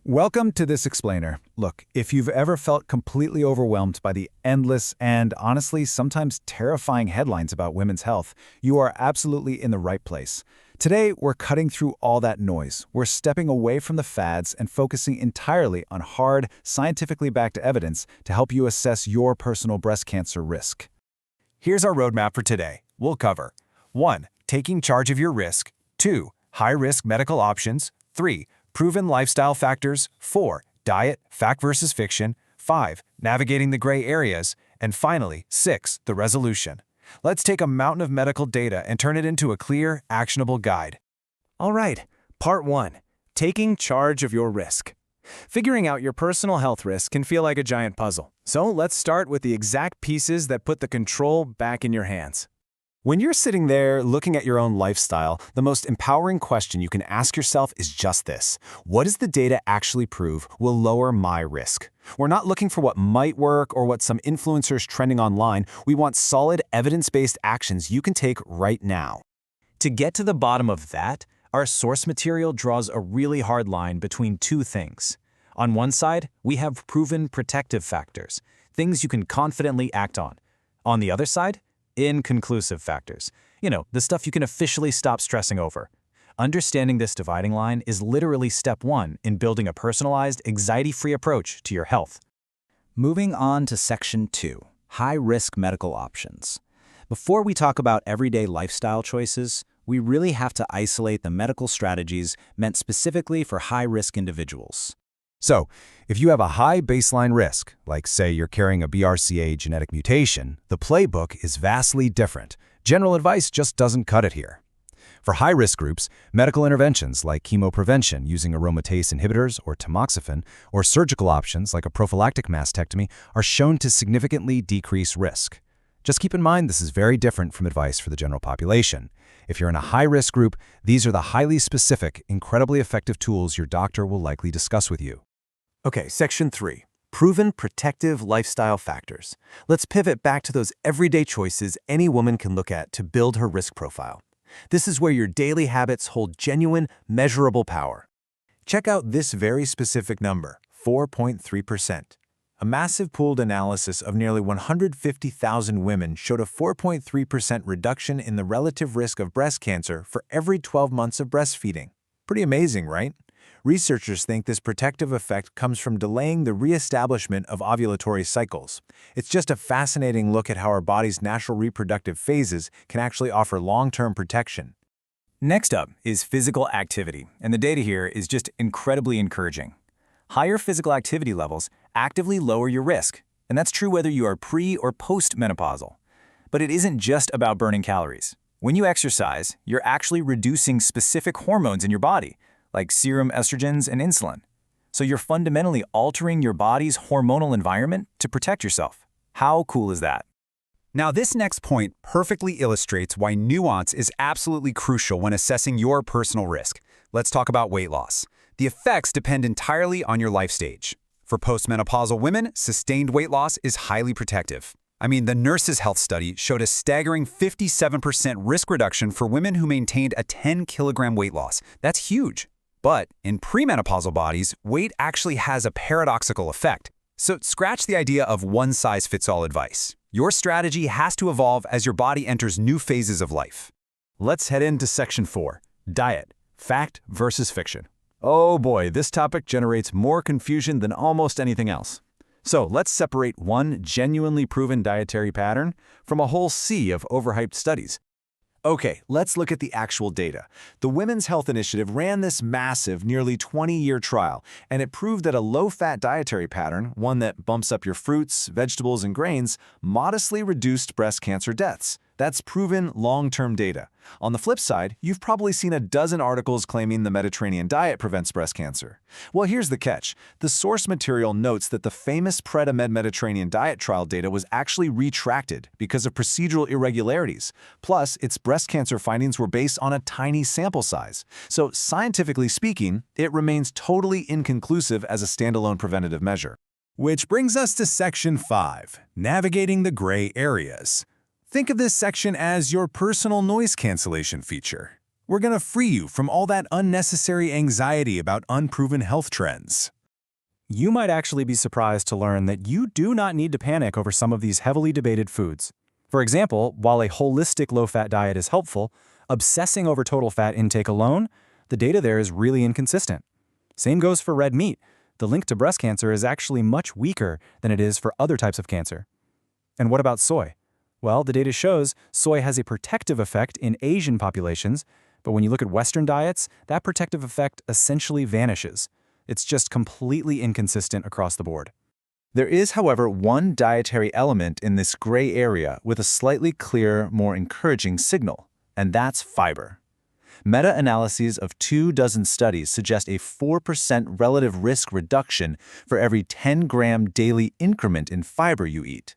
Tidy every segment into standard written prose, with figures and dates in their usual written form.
Welcome to this explainer. Look, if you've ever felt completely overwhelmed by the endless and honestly sometimes terrifying headlines about women's health, you are absolutely in the right place. Today, we're cutting through all that noise. We're stepping away from the fads and focusing entirely on hard, scientifically backed evidence to help you assess your personal breast cancer risk. Here's our roadmap for today. We'll cover 1. Taking charge of your risk. 2. High-risk medical options. 3. Proven lifestyle factors. 4. Diet, fact versus fiction. 5. Navigating the gray areas. And finally, 6. The resolution. Let's take a mountain of medical data and turn it into a clear, actionable guide. All right, Part 1. Taking charge of your risk. Figuring out your personal health risk can feel like a giant puzzle. So let's start with the exact pieces that put the control back in your hands. When you're sitting there looking at your own lifestyle, the most empowering question you can ask yourself is just this: what does the data actually prove will lower my risk? We're not looking for what might work or what some influencers trending online. We want solid, evidence-based actions you can take right now. To get to the bottom of that, our source material draws a really hard line between two things. On one side, we have proven protective factors, things you can confidently act on. On the other side, inconclusive factors. The stuff you can officially stop stressing over. Understanding this dividing line is literally step 1 in building a personalized, anxiety-free approach to your health. Moving on to Section 2, high-risk medical options. Before we talk about everyday lifestyle choices, we really have to isolate the medical strategies meant specifically for high-risk individuals. So, if you have a high baseline risk, like say you're carrying a BRCA genetic mutation, the playbook is vastly different. General advice just doesn't cut it here. For high-risk groups, medical interventions like chemoprevention using aromatase inhibitors or tamoxifen, or surgical options like a prophylactic mastectomy are shown to significantly decrease risk. Just keep in mind this is very different from advice for the general population. If you're in a high-risk group, these are the highly specific, incredibly effective tools your doctor will likely discuss with you. Okay, Section 3. Proven protective lifestyle factors. Let's pivot back to those everyday choices any woman can look at to build her risk profile. This is where your daily habits hold genuine, measurable power. Check out this very specific number, 4.3%. A massive pooled analysis of nearly 150,000 women showed a 4.3% reduction in the relative risk of breast cancer for every 12 months of breastfeeding. Pretty amazing, right? Researchers think this protective effect comes from delaying the reestablishment of ovulatory cycles. It's just a fascinating look at how our body's natural reproductive phases can actually offer long-term protection. Next up is physical activity, and the data here is just incredibly encouraging. Higher physical activity levels actively lower your risk, and that's true whether you are pre- or post-menopausal. But it isn't just about burning calories. When you exercise, you're actually reducing specific hormones in your body, like serum estrogens and insulin. So you're fundamentally altering your body's hormonal environment to protect yourself. How cool is that? Now, this next point perfectly illustrates why nuance is absolutely crucial when assessing your personal risk. Let's talk about weight loss. The effects depend entirely on your life stage. For postmenopausal women, sustained weight loss is highly protective. The Nurses' Health Study showed a staggering 57% risk reduction for women who maintained a 10-kilogram weight loss. That's huge. But in premenopausal bodies, weight actually has a paradoxical effect. So scratch the idea of one-size-fits-all advice. Your strategy has to evolve as your body enters new phases of life. Let's head into Section 4, diet, fact versus fiction. Oh boy, this topic generates more confusion than almost anything else. So let's separate one genuinely proven dietary pattern from a whole sea of overhyped studies. Okay, let's look at the actual data. The Women's Health Initiative ran this massive, nearly 20-year trial, and it proved that a low-fat dietary pattern, one that bumps up your fruits, vegetables, and grains, modestly reduced breast cancer deaths. That's proven long-term data. On the flip side, you've probably seen a dozen articles claiming the Mediterranean diet prevents breast cancer. Well, here's the catch. The source material notes that the famous Predimed Mediterranean diet trial data was actually retracted because of procedural irregularities. Plus, its breast cancer findings were based on a tiny sample size. So, scientifically speaking, it remains totally inconclusive as a standalone preventative measure. Which brings us to Section 5, navigating the gray areas. Think of this section as your personal noise cancellation feature. We're going to free you from all that unnecessary anxiety about unproven health trends. You might actually be surprised to learn that you do not need to panic over some of these heavily debated foods. For example, while a holistic low-fat diet is helpful, obsessing over total fat intake alone, the data there is really inconsistent. Same goes for red meat. The link to breast cancer is actually much weaker than it is for other types of cancer. And what about soy? Well, the data shows soy has a protective effect in Asian populations, but when you look at Western diets, that protective effect essentially vanishes. It's just completely inconsistent across the board. There is, however, one dietary element in this gray area with a slightly clearer, more encouraging signal, and that's fiber. Meta-analyses of 24 studies suggest a 4% relative risk reduction for every 10-gram daily increment in fiber you eat.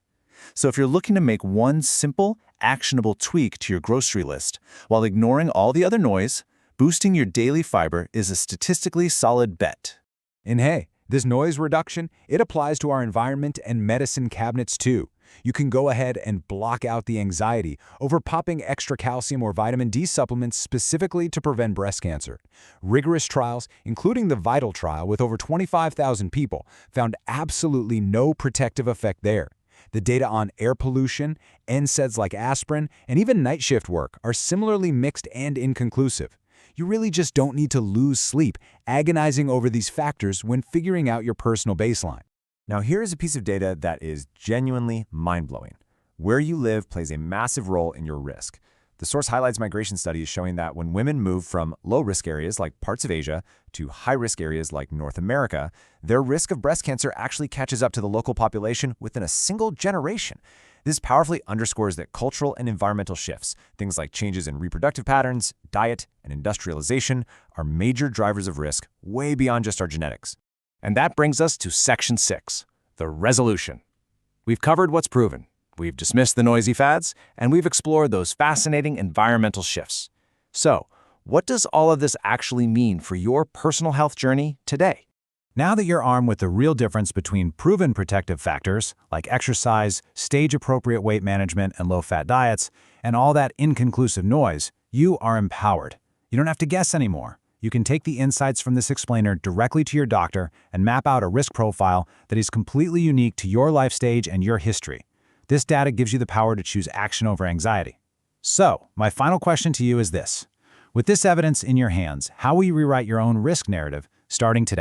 So if you're looking to make one simple, actionable tweak to your grocery list while ignoring all the other noise, boosting your daily fiber is a statistically solid bet. And hey, this noise reduction, it applies to our environment and medicine cabinets too. You can go ahead and block out the anxiety over popping extra calcium or vitamin D supplements specifically to prevent breast cancer. Rigorous trials, including the VITAL trial with over 25,000 people, found absolutely no protective effect there. The data on air pollution, NSAIDs like aspirin, and even night shift work are similarly mixed and inconclusive. You really just don't need to lose sleep agonizing over these factors when figuring out your personal baseline. Now here's a piece of data that is genuinely mind-blowing. Where you live plays a massive role in your risk. The source highlights migration studies showing that when women move from low-risk areas like parts of Asia to high-risk areas like North America, their risk of breast cancer actually catches up to the local population within a single generation. This powerfully underscores that cultural and environmental shifts, things like changes in reproductive patterns, diet, and industrialization, are major drivers of risk way beyond just our genetics. And that brings us to Section 6, the resolution. We've covered what's proven. We've dismissed the noisy fads, and we've explored those fascinating environmental shifts. So, what does all of this actually mean for your personal health journey today? Now that you're armed with the real difference between proven protective factors, like exercise, stage-appropriate weight management, and low-fat diets, and all that inconclusive noise, you are empowered. You don't have to guess anymore. You can take the insights from this explainer directly to your doctor and map out a risk profile that is completely unique to your life stage and your history. This data gives you the power to choose action over anxiety. So, my final question to you is this. With this evidence in your hands, how will you rewrite your own risk narrative starting today?